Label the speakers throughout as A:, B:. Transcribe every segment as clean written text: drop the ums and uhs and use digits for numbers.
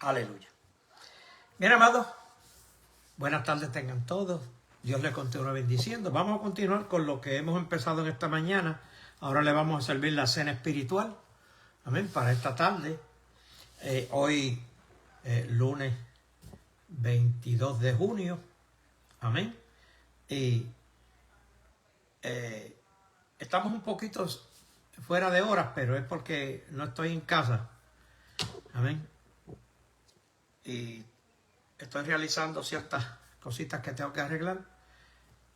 A: Aleluya. Bien, amados, buenas tardes tengan todos. Dios les continúe bendiciendo. Vamos a continuar con lo que hemos empezado en esta mañana. Ahora le vamos a servir la cena espiritual. Amén. Para esta tarde. Hoy, lunes 22 de junio. Amén. Y estamos un poquito fuera de horas, pero es porque no estoy en casa. Amén. Y estoy realizando ciertas cositas que tengo que arreglar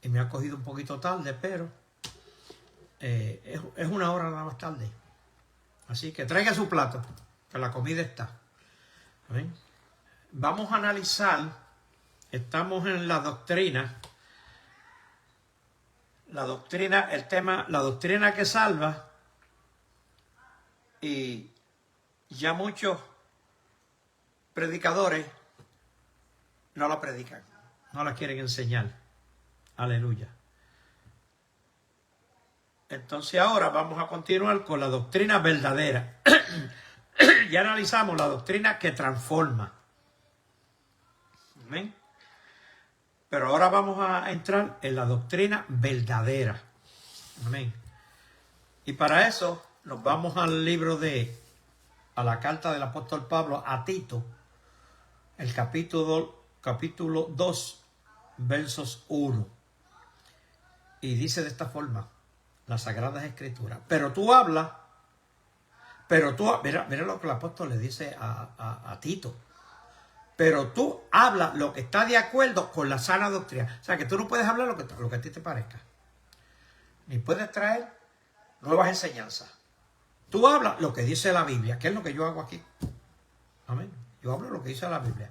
A: y me ha cogido un poquito tarde, pero es una hora nada más tarde. Así que traiga su plato, que la comida está. ¿Amén? Vamos a analizar, estamos en la doctrina, el tema, la doctrina que salva, y ya muchos predicadores no la predican, no la quieren enseñar. Aleluya. Entonces ahora vamos a continuar con la doctrina verdadera. Ya analizamos la doctrina que transforma. ¿Amén? Pero ahora vamos a entrar en la doctrina verdadera. Amén. Y para eso nos vamos al libro a la carta del apóstol Pablo a Tito, el capítulo 2, versos 1. Y dice de esta forma, las Sagradas Escrituras. Mira lo que el apóstol le dice a Tito. Pero tú hablas lo que está de acuerdo con la sana doctrina. O sea, que tú no puedes hablar lo que a ti te parezca. Ni puedes traer nuevas enseñanzas. Tú hablas lo que dice la Biblia, que es lo que yo hago aquí. Amén. Yo hablo lo que dice la Biblia.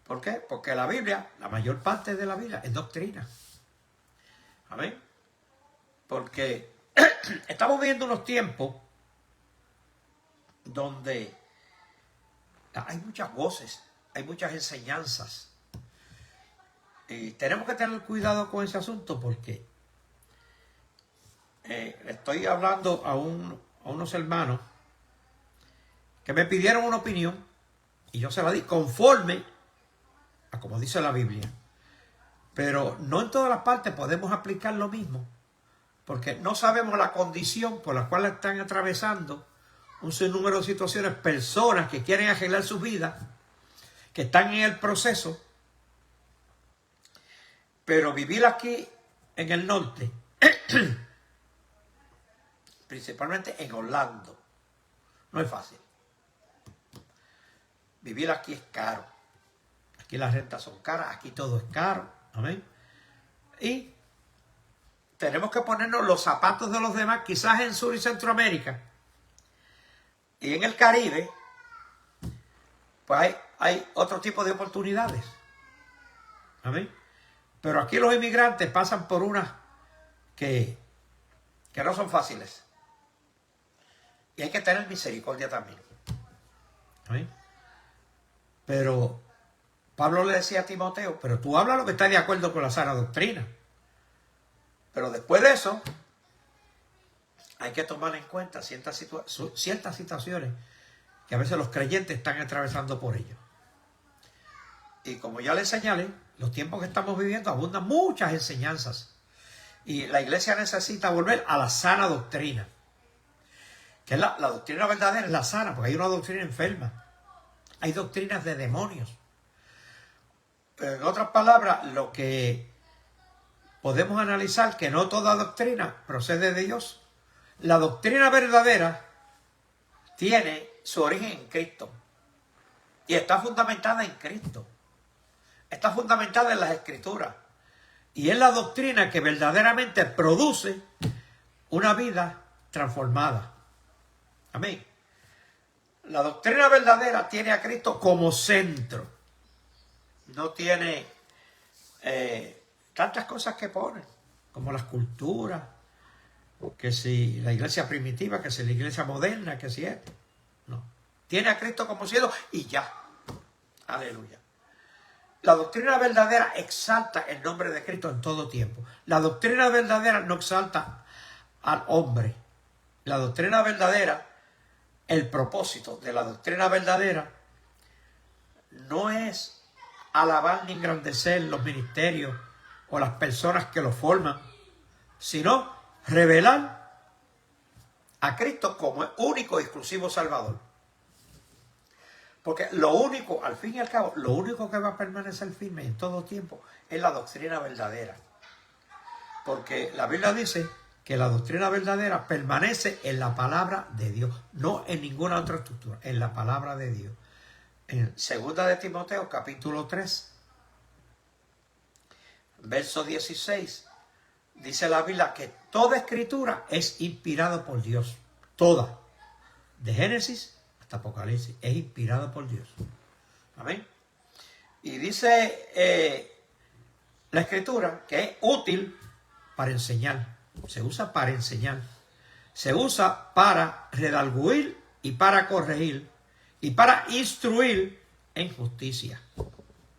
A: ¿Por qué? Porque la Biblia, la mayor parte de la Biblia es doctrina. Amén. Porque estamos viviendo unos tiempos donde hay muchas voces, hay muchas enseñanzas. Y tenemos que tener cuidado con ese asunto porque estoy hablando a unos hermanos que me pidieron una opinión y yo se la di conforme a como dice la Biblia. Pero no en todas las partes podemos aplicar lo mismo, porque no sabemos la condición por la cual están atravesando un sinnúmero de situaciones, personas que quieren arreglar sus vidas, que están en el proceso, pero vivir aquí en el norte, principalmente en Orlando, no es fácil. Vivir aquí es caro. Aquí las rentas son caras, aquí todo es caro. Amén. Y tenemos que ponernos los zapatos de los demás, quizás en Sur y Centroamérica. Y en el Caribe, pues hay otro tipo de oportunidades. Amén. Pero aquí los inmigrantes pasan por unas que no son fáciles. Y hay que tener misericordia también. Amén. Pero Pablo le decía a Timoteo, pero tú hablas lo que está de acuerdo con la sana doctrina. Pero después de eso, hay que tomar en cuenta ciertas situaciones que a veces los creyentes están atravesando por ello. Y como ya les señalé, los tiempos que estamos viviendo abundan muchas enseñanzas. Y la iglesia necesita volver a la sana doctrina. Que es la doctrina verdadera, es la sana, porque hay una doctrina enferma. Hay doctrinas de demonios. Pero en otras palabras, lo que podemos analizar, que no toda doctrina procede de Dios. La doctrina verdadera tiene su origen en Cristo. Y está fundamentada en Cristo. Está fundamentada en las Escrituras. Y es la doctrina que verdaderamente produce una vida transformada. Amén. La doctrina verdadera tiene a Cristo como centro. No tiene tantas cosas que ponen, como las culturas, que si la iglesia primitiva, que si la iglesia moderna, que si esto. No. Tiene a Cristo como cielo y ya. Aleluya. La doctrina verdadera exalta el nombre de Cristo en todo tiempo. La doctrina verdadera no exalta al hombre. La doctrina verdadera, el propósito de la doctrina verdadera no es alabar ni engrandecer los ministerios o las personas que lo forman, sino revelar a Cristo como el único y exclusivo Salvador. Porque lo único, al fin y al cabo, lo único que va a permanecer firme en todo tiempo es la doctrina verdadera. Porque la Biblia dice que la doctrina verdadera permanece en la palabra de Dios, no en ninguna otra estructura, en la palabra de Dios. En 2 de Timoteo, capítulo 3, verso 16, dice la Biblia que toda escritura es inspirada por Dios. Toda. De Génesis hasta Apocalipsis. Es inspirada por Dios. Amén. Y dice la escritura que es útil para enseñar. Se usa para enseñar. Se usa para redarguir y para corregir. Y para instruir en justicia.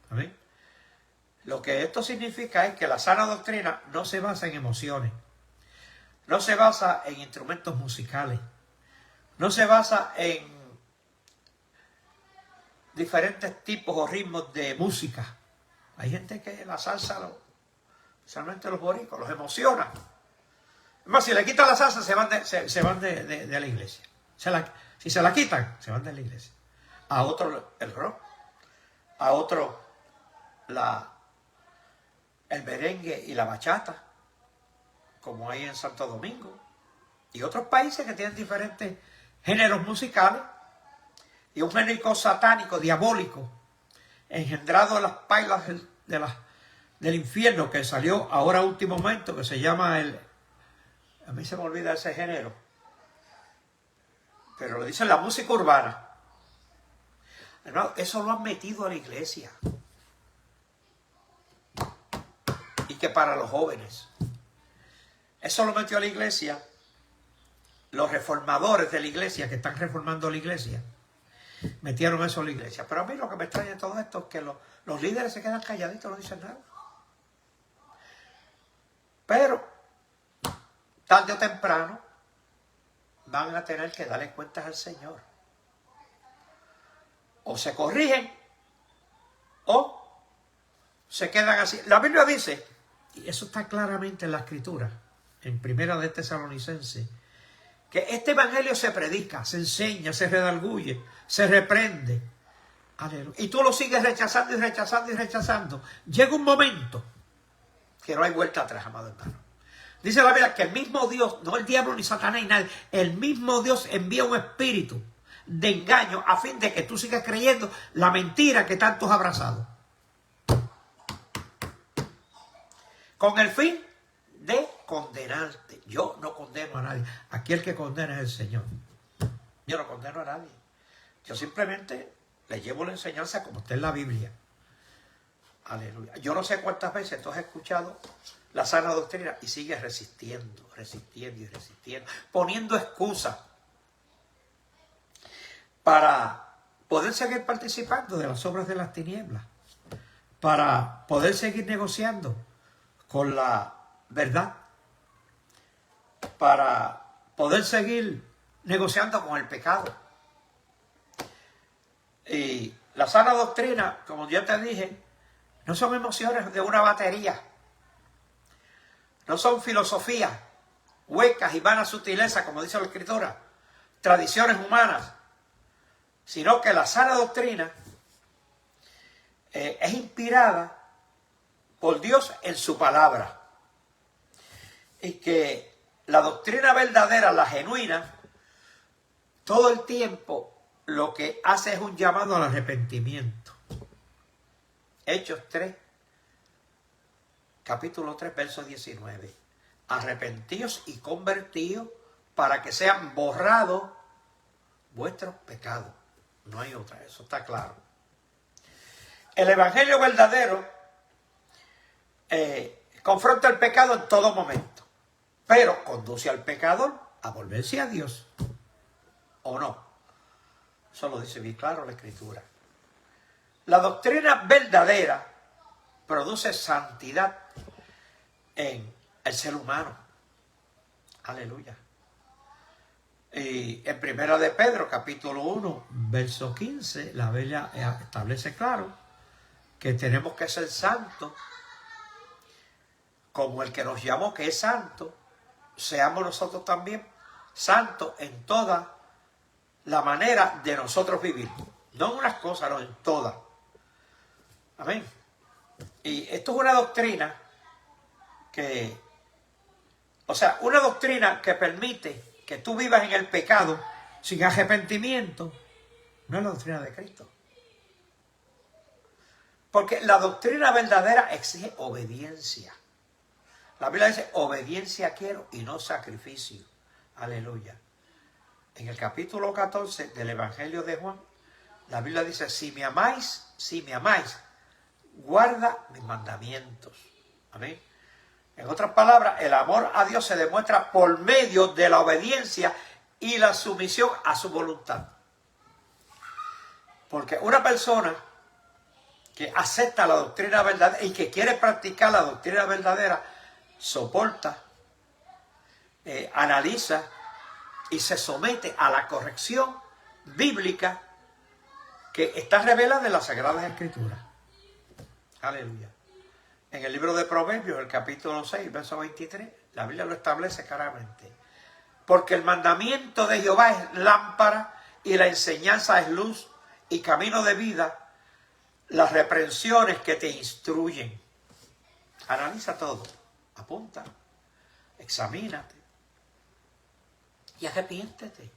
A: Amén. Lo que esto significa es que la sana doctrina no se basa en emociones, no se basa en instrumentos musicales, no se basa en diferentes tipos o ritmos de música. Hay gente que la salsa, especialmente los boricos, los emociona. Es más, si le quitan la salsa, se van de la iglesia. Si se la quitan, se van de la iglesia. A otro el rock, a otro el merengue y la bachata, como hay en Santo Domingo, y otros países que tienen diferentes géneros musicales, y un género satánico, diabólico, engendrado en las pailas del infierno, que salió ahora a último momento, que se llama a mí se me olvida ese género, pero le dicen la música urbana. Hermano, eso lo han metido a la iglesia. Y que para los jóvenes. Eso lo metió a la iglesia los reformadores de la iglesia, que están reformando la iglesia. Metieron eso a la iglesia. Pero a mí lo que me extraña de todo esto es que los líderes se quedan calladitos, no dicen nada. Pero, tarde o temprano, van a tener que darle cuentas al Señor. O se corrigen, o se quedan así. La Biblia dice, y eso está claramente en la Escritura, en Primera de Tesalonicenses, que este evangelio se predica, se enseña, se redarguye, se reprende. Aleluya. Y tú lo sigues rechazando y rechazando y rechazando. Llega un momento que no hay vuelta atrás, amado hermano. Dice la Biblia que el mismo Dios, no el diablo ni Satanás ni nadie, el mismo Dios envía un espíritu de engaño a fin de que tú sigas creyendo la mentira que tanto has abrazado. Con el fin de condenarte. Yo no condeno a nadie. Aquí el que condena es el Señor. Yo no condeno a nadie. Yo simplemente le llevo la enseñanza como está en la Biblia. Aleluya. Yo no sé cuántas veces tú has escuchado la sana doctrina y sigues resistiendo, resistiendo y resistiendo, poniendo excusas para poder seguir participando de las obras de las tinieblas, para poder seguir negociando con la verdad, para poder seguir negociando con el pecado. Y la sana doctrina, como ya te dije, no son emociones de una batería, no son filosofías huecas y vanas sutilezas, como dice la Escritura, tradiciones humanas, sino que la sana doctrina es inspirada por Dios en su palabra. Y que la doctrina verdadera, la genuina, todo el tiempo lo que hace es un llamado al arrepentimiento. Hechos 3, capítulo 3, verso 19. Arrepentíos y convertíos para que sean borrados vuestros pecados. No hay otra, eso está claro. El evangelio verdadero confronta el pecado en todo momento, pero conduce al pecador a volverse a Dios. ¿O no? Eso lo dice bien claro la Escritura. La doctrina verdadera produce santidad en el ser humano. Aleluya. Y en Primera de Pedro, capítulo 1, verso 15, la Biblia establece claro que tenemos que ser santos, como el que nos llamó que es santo, seamos nosotros también santos en toda la manera de nosotros vivir. No en unas cosas, no, en todas. Amén. Y esto es una doctrina que, o sea, una doctrina que permite que tú vivas en el pecado sin arrepentimiento, no es la doctrina de Cristo. Porque la doctrina verdadera exige obediencia. La Biblia dice, obediencia quiero y no sacrificio. Aleluya. En el capítulo 14 del Evangelio de Juan, la Biblia dice, si me amáis, guarda mis mandamientos. Amén. En otras palabras, el amor a Dios se demuestra por medio de la obediencia y la sumisión a su voluntad. Porque una persona que acepta la doctrina verdadera y que quiere practicar la doctrina verdadera, soporta, analiza y se somete a la corrección bíblica que está revelada en las Sagradas Escrituras. Aleluya. En el libro de Proverbios, el capítulo 6, verso 23, la Biblia lo establece claramente. Porque el mandamiento de Jehová es lámpara y la enseñanza es luz y camino de vida, las reprensiones que te instruyen. Analiza todo, apunta, examínate y arrepiéntete.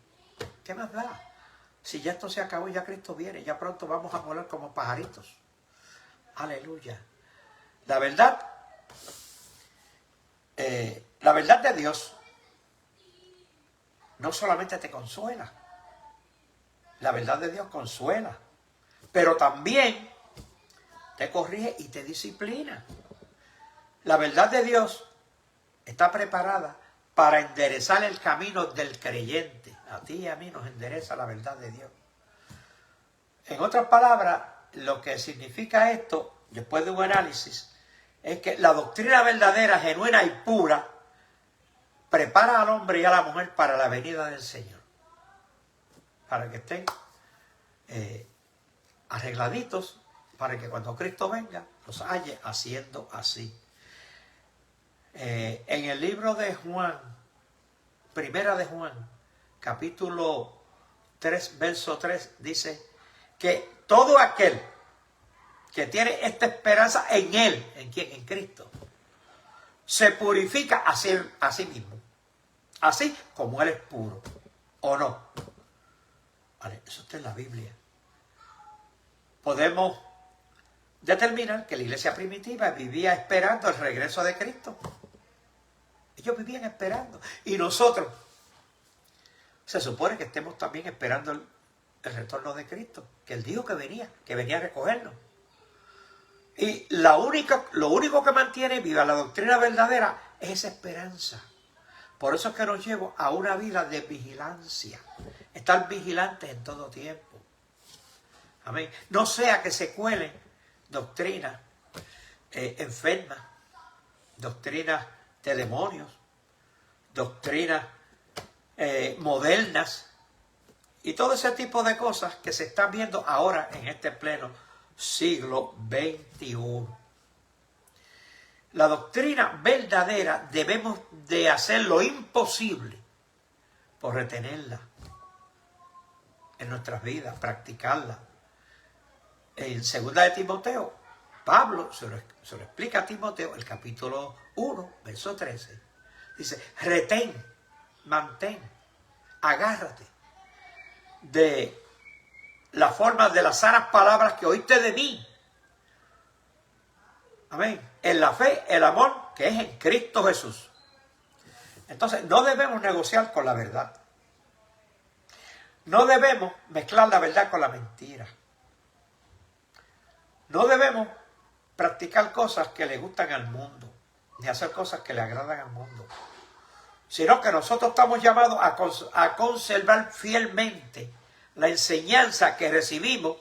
A: ¿Qué más da? Si ya esto se acabó, ya Cristo viene, ya pronto vamos a volar como pajaritos. Aleluya. La verdad de Dios no solamente te consuela, la verdad de Dios consuela, pero también te corrige y te disciplina. La verdad de Dios está preparada para enderezar el camino del creyente. A ti y a mí nos endereza la verdad de Dios. En otras palabras, lo que significa esto, después de un análisis, es que la doctrina verdadera, genuina y pura prepara al hombre y a la mujer para la venida del Señor. Para que estén arregladitos, para que cuando Cristo venga, los halle haciendo así. En el libro de Juan, Primera de Juan, capítulo 3, verso 3, dice que todo aquel que tiene esta esperanza en Él, ¿en quién? En Cristo, se purifica a sí mismo, así como Él es puro, ¿o no? Vale, eso está en la Biblia. Podemos determinar que la iglesia primitiva vivía esperando el regreso de Cristo. Ellos vivían esperando. Y nosotros, se supone que estemos también esperando el retorno de Cristo, que Él dijo que venía a recogernos. Y lo único que mantiene viva la doctrina verdadera es esa esperanza. Por eso es que nos lleva a una vida de vigilancia. Estar vigilantes en todo tiempo. Amén. No sea que se cuelen doctrinas enfermas, doctrinas de demonios, doctrinas modernas y todo ese tipo de cosas que se están viendo ahora en este pleno siglo XXI. La doctrina verdadera debemos de hacer lo imposible por retenerla en nuestras vidas, practicarla. En 2 de Timoteo, Pablo se lo explica a Timoteo, el capítulo 1, verso 13. Dice, retén, mantén, agárrate de la forma de las sanas palabras que oíste de mí. Amén. En la fe, el amor que es en Cristo Jesús. Entonces, no debemos negociar con la verdad. No debemos mezclar la verdad con la mentira. No debemos practicar cosas que le gustan al mundo, ni hacer cosas que le agradan al mundo, sino que nosotros estamos llamados a conservar fielmente la enseñanza que recibimos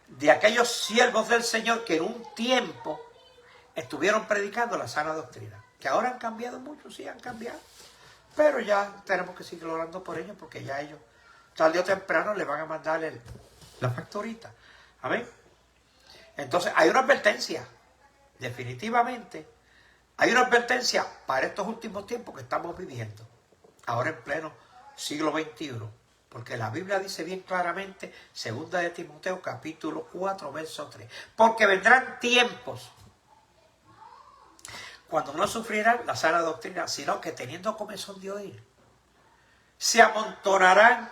A: de aquellos siervos del Señor que en un tiempo estuvieron predicando la sana doctrina, que ahora han cambiado mucho, sí han cambiado, Pero ya tenemos que seguir orando por ellos porque ya ellos, tarde o temprano, le van a mandar la facturita. Amén. Entonces, hay una advertencia. Definitivamente, hay una advertencia para estos últimos tiempos que estamos viviendo. Ahora en pleno siglo XXI. Porque la Biblia dice bien claramente, 2 de Timoteo, capítulo 4, verso 3. Porque vendrán tiempos cuando no sufrirán la sana doctrina, sino que teniendo comezón de oír, se amontonarán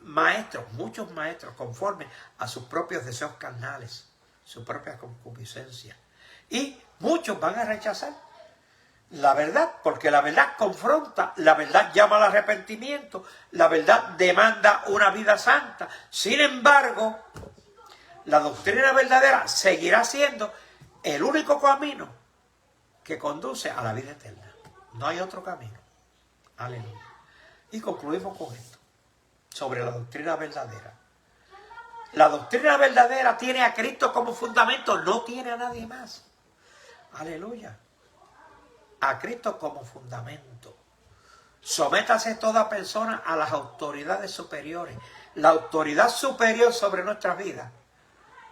A: maestros, muchos maestros, conforme a sus propios deseos carnales, su propia concupiscencia. Y muchos van a rechazar la verdad, porque la verdad confronta, la verdad llama al arrepentimiento, la verdad demanda una vida santa. Sin embargo, la doctrina verdadera seguirá siendo el único camino que conduce a la vida eterna. No hay otro camino. Aleluya. Y concluimos con esto, sobre la doctrina verdadera. La doctrina verdadera tiene a Cristo como fundamento, no tiene a nadie más. Aleluya. A Cristo como fundamento. Sométase toda persona a las autoridades superiores. La autoridad superior sobre nuestras vidas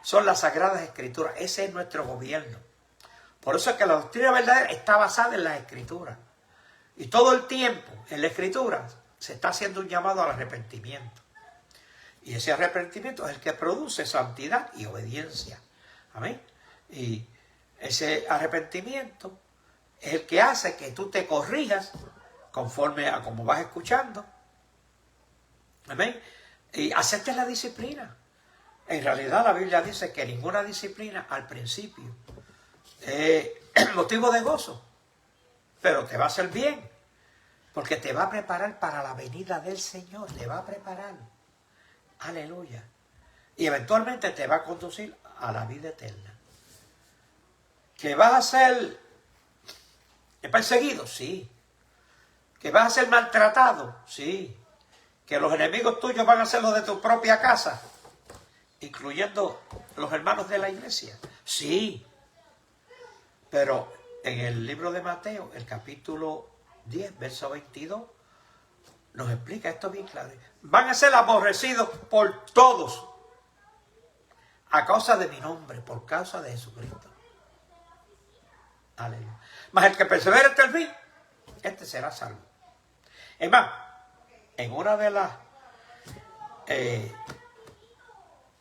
A: son las Sagradas Escrituras. Ese es nuestro gobierno. Por eso es que la doctrina verdadera está basada en las Escrituras. Y todo el tiempo en la Escritura se está haciendo un llamado al arrepentimiento. Y ese arrepentimiento es el que produce santidad y obediencia. Amén. Y ese arrepentimiento es el que hace que tú te corrijas conforme a como vas escuchando. Amén. Y aceptes la disciplina. En realidad la Biblia dice que ninguna disciplina al principio es motivo de gozo, pero te va a hacer bien, porque te va a preparar para la venida del Señor, te va a preparar. Aleluya. Y eventualmente te va a conducir a la vida eterna. ¿Que vas a ser perseguido? Sí. ¿Que vas a ser maltratado? Sí. ¿Que los enemigos tuyos van a ser los de tu propia casa, incluyendo los hermanos de la iglesia? Sí. Pero en el libro de Mateo, el capítulo 10, verso 22, nos explica esto bien claro. Van a ser aborrecidos por todos a causa de mi nombre, por causa de Jesucristo. Aleluya. Mas el que persevere hasta el fin, este será salvo. Es más, en una de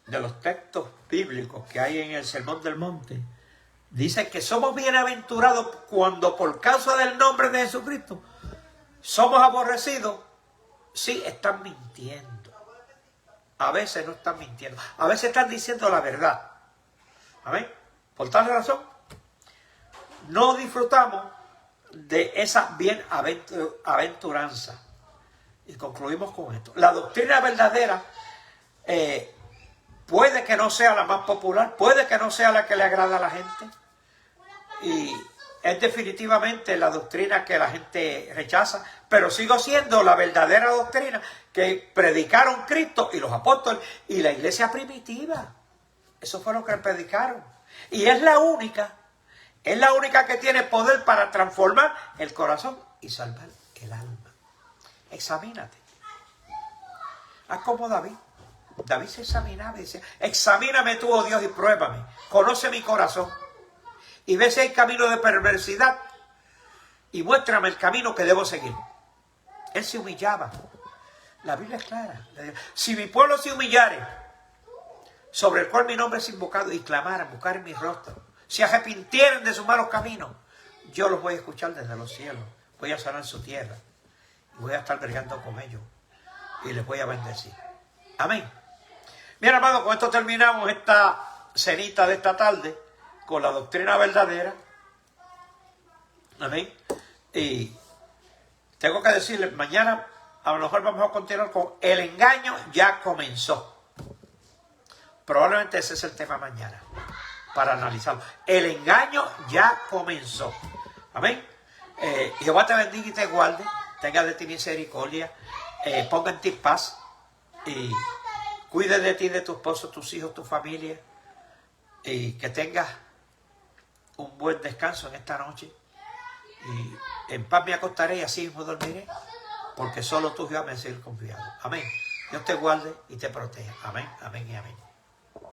A: los textos bíblicos que hay en el Sermón del Monte, dice que somos bienaventurados cuando por causa del nombre de Jesucristo somos aborrecidos. Sí, están mintiendo. A veces no están mintiendo. A veces están diciendo la verdad. Amén. Por tal razón, no disfrutamos de esa bienaventuranza. Y concluimos con esto. La doctrina verdadera puede que no sea la más popular, puede que no sea la que le agrada a la gente. Y es definitivamente la doctrina que la gente rechaza, pero sigue siendo la verdadera doctrina que predicaron Cristo y los apóstoles y la iglesia primitiva. Eso fue lo que predicaron. Y es la única que tiene poder para transformar el corazón y salvar el alma. Examínate. Haz como David. David se examinaba y decía, examíname tú, oh Dios, y pruébame. Conoce mi corazón. Y ve si hay camino de perversidad. Y muéstrame el camino que debo seguir. Él se humillaba. La Biblia es clara. Si mi pueblo se humillare, sobre el cual mi nombre es invocado, y clamaran, buscar mi rostro, si arrepintieren de sus malos caminos, yo los voy a escuchar desde los cielos. Voy a sanar su tierra. Y voy a estar bregando con ellos. Y les voy a bendecir. Amén. Bien, hermano, con esto terminamos esta cenita de esta tarde con la doctrina verdadera. Amén. Y tengo que decirles, mañana a lo mejor vamos a continuar con el engaño ya comenzó. Probablemente ese es el tema mañana, para analizarlo. El engaño ya comenzó. Amén. Jehová te bendiga y te guarde, tenga de ti misericordia, ponga en ti paz y cuide de ti, de tu esposo, tus hijos, tu familia, y que tengas un buen descanso en esta noche. Y en paz me acostaré y así mismo dormiré. porque solo tú, Jehová, me has sido confiado. Amén. Dios te guarde y te proteja. Amén, amén y amén.